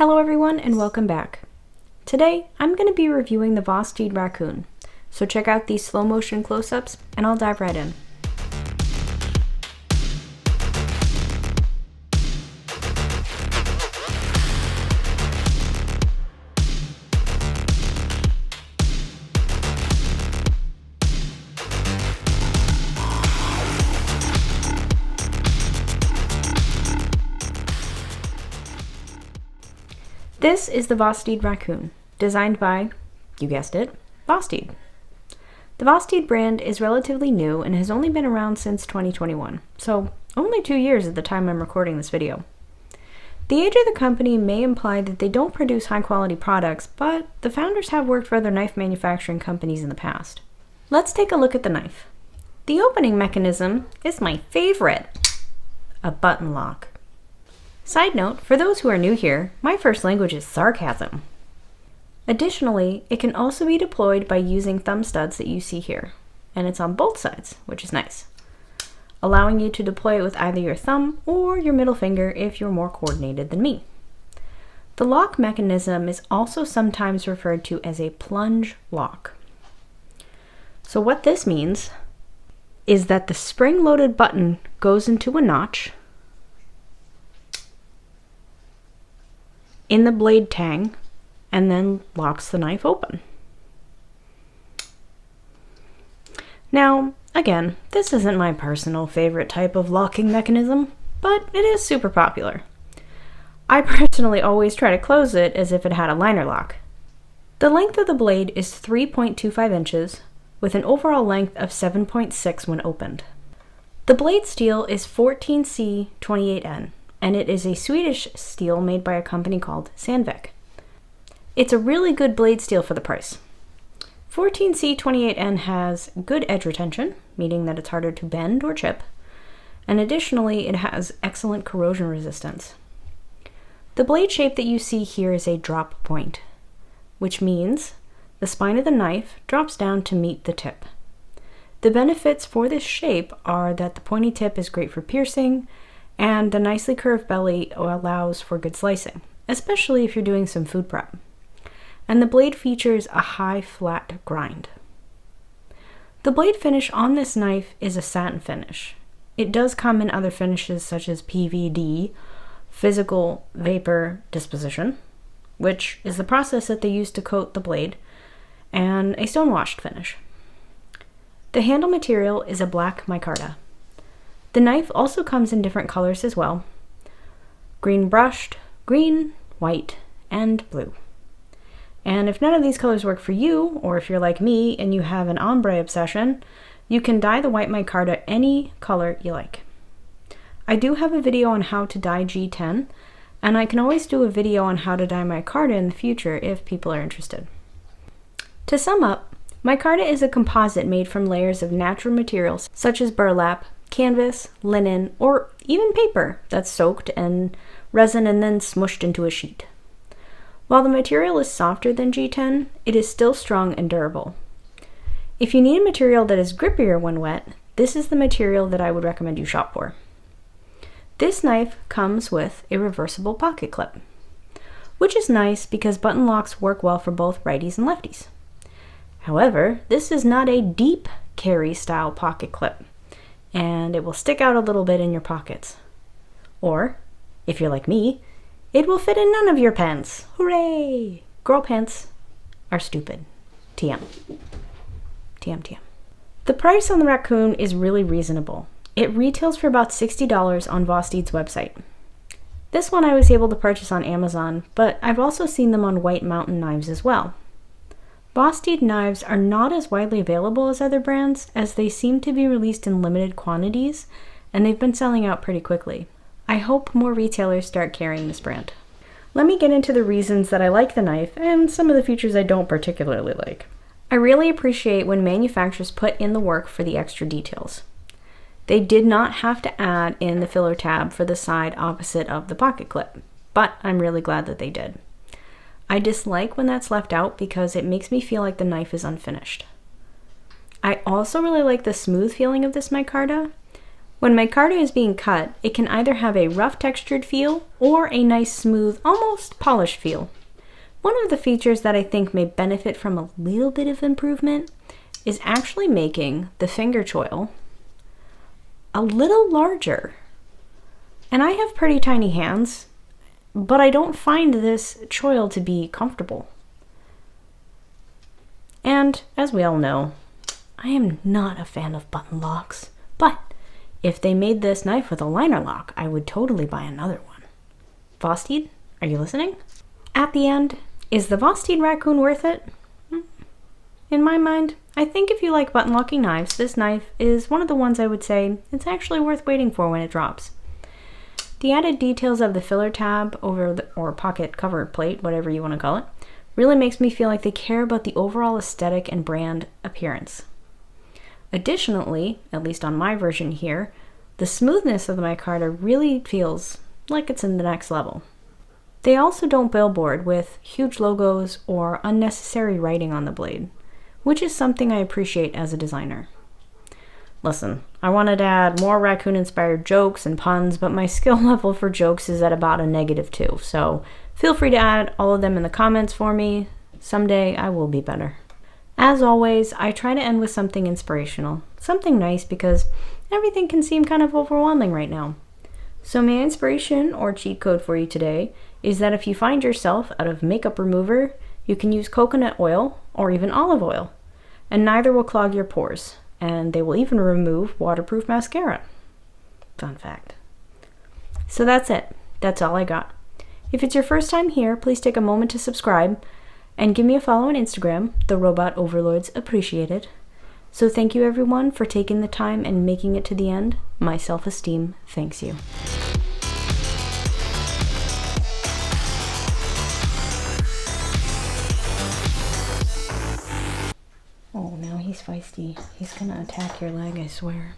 Hello everyone and welcome back. Today I'm going to be reviewing the Vosteed Raccoon, so check out these slow motion close-ups and I'll dive right in. This is the Vosteed Raccoon, designed by, you guessed it, Vosteed. The Vosteed brand is relatively new and has only been around since 2021, so only 2 years at the time I'm recording this video. The age of the company may imply that they don't produce high-quality products, but the founders have worked for other knife manufacturing companies in the past. Let's take a look at the knife. The opening mechanism is my favorite, a button lock. Side note, for those who are new here, my first language is sarcasm. Additionally, it can also be deployed by using thumb studs that you see here, and it's on both sides, which is nice, allowing you to deploy it with either your thumb or your middle finger if you're more coordinated than me. The lock mechanism is also sometimes referred to as a plunge lock. So what this means is that the spring-loaded button goes into a notch in the blade tang and then locks the knife open. Now, again, this isn't my personal favorite type of locking mechanism, but it is super popular. I personally always try to close it as if it had a liner lock. The length of the blade is 3.25 inches with an overall length of 7.6 when opened. The blade steel is 14C28N. And it is a Swedish steel made by a company called Sandvik. It's a really good blade steel for the price. 14C28N has good edge retention, meaning that it's harder to bend or chip, and additionally it has excellent corrosion resistance. The blade shape that you see here is a drop point, which means the spine of the knife drops down to meet the tip. The benefits for this shape are that the pointy tip is great for piercing, and the nicely curved belly allows for good slicing, especially if you're doing some food prep. And the blade features a high flat grind. The blade finish on this knife is a satin finish. It does come in other finishes such as PVD, physical vapor disposition, which is the process that they use to coat the blade, and a stone-washed finish. The handle material is a black micarta. The knife also comes in different colors as well: green brushed, green, white, and blue. And if none of these colors work for you, or if you're like me and you have an ombre obsession, you can dye the white micarta any color you like. I do have a video on how to dye G10, and I can always do a video on how to dye micarta in the future if people are interested. To sum up, micarta is a composite made from layers of natural materials such as burlap, canvas, linen, or even paper that's soaked in resin and then smushed into a sheet. While the material is softer than G10, it is still strong and durable. If you need a material that is grippier when wet, this is the material that I would recommend you shop for. This knife comes with a reversible pocket clip, which is nice because button locks work well for both righties and lefties. However, this is not a deep carry style pocket clip, and it will stick out a little bit in your pockets. Or, if you're like me, it will fit in none of your pants. Hooray! Girl pants are stupid. TM. TM, TM. The price on the Raccoon is really reasonable. It retails for about $60 on Vosteed's website. This one I was able to purchase on Amazon, but I've also seen them on White Mountain knives as well. Vosteed knives are not as widely available as other brands, as they seem to be released in limited quantities, and they've been selling out pretty quickly. I hope more retailers start carrying this brand. Let me get into the reasons that I like the knife and some of the features I don't particularly like. I really appreciate when manufacturers put in the work for the extra details. They did not have to add in the filler tab for the side opposite of the pocket clip, but I'm really glad that they did. I dislike when that's left out because it makes me feel like the knife is unfinished. I also really like the smooth feeling of this micarta, When micarta is being cut, it can either have a rough textured feel or a nice smooth, almost polished feel. One of the features that I think may benefit from a little bit of improvement is actually making the finger choil a little larger. And I have pretty tiny hands, but I don't find this choil to be comfortable. And as we all know, I am not a fan of button locks, but if they made this knife with a liner lock, I would totally buy another one. Vosteed, are you listening? At the end, is the Vosteed Raccoon worth it? In my mind, I think if you like button locking knives, this knife is one of the ones I would say it's actually worth waiting for when it drops. The added details of the filler tab or pocket cover plate, whatever you want to call it, really makes me feel like they care about the overall aesthetic and brand appearance. Additionally, at least on my version here, the smoothness of the micarta really feels like it's in the next level. They also don't billboard with huge logos or unnecessary writing on the blade, which is something I appreciate as a designer. Listen, I wanted to add more raccoon-inspired jokes and puns, but my skill level for jokes is at about a -2, so feel free to add all of them in the comments for me. Someday I will be better. As always, I try to end with something inspirational, something nice, because everything can seem kind of overwhelming right now. So my inspiration or cheat code for you today is that if you find yourself out of makeup remover, you can use coconut oil or even olive oil, and neither will clog your pores, and they will even remove waterproof mascara. Fun fact. So that's it. That's all I got. If it's your first time here, please take a moment to subscribe and give me a follow on Instagram. The Robot Overlords appreciate it. So thank you everyone for taking the time and making it to the end. My self-esteem thanks you. Oh, now he's feisty. He's gonna attack your leg, I swear.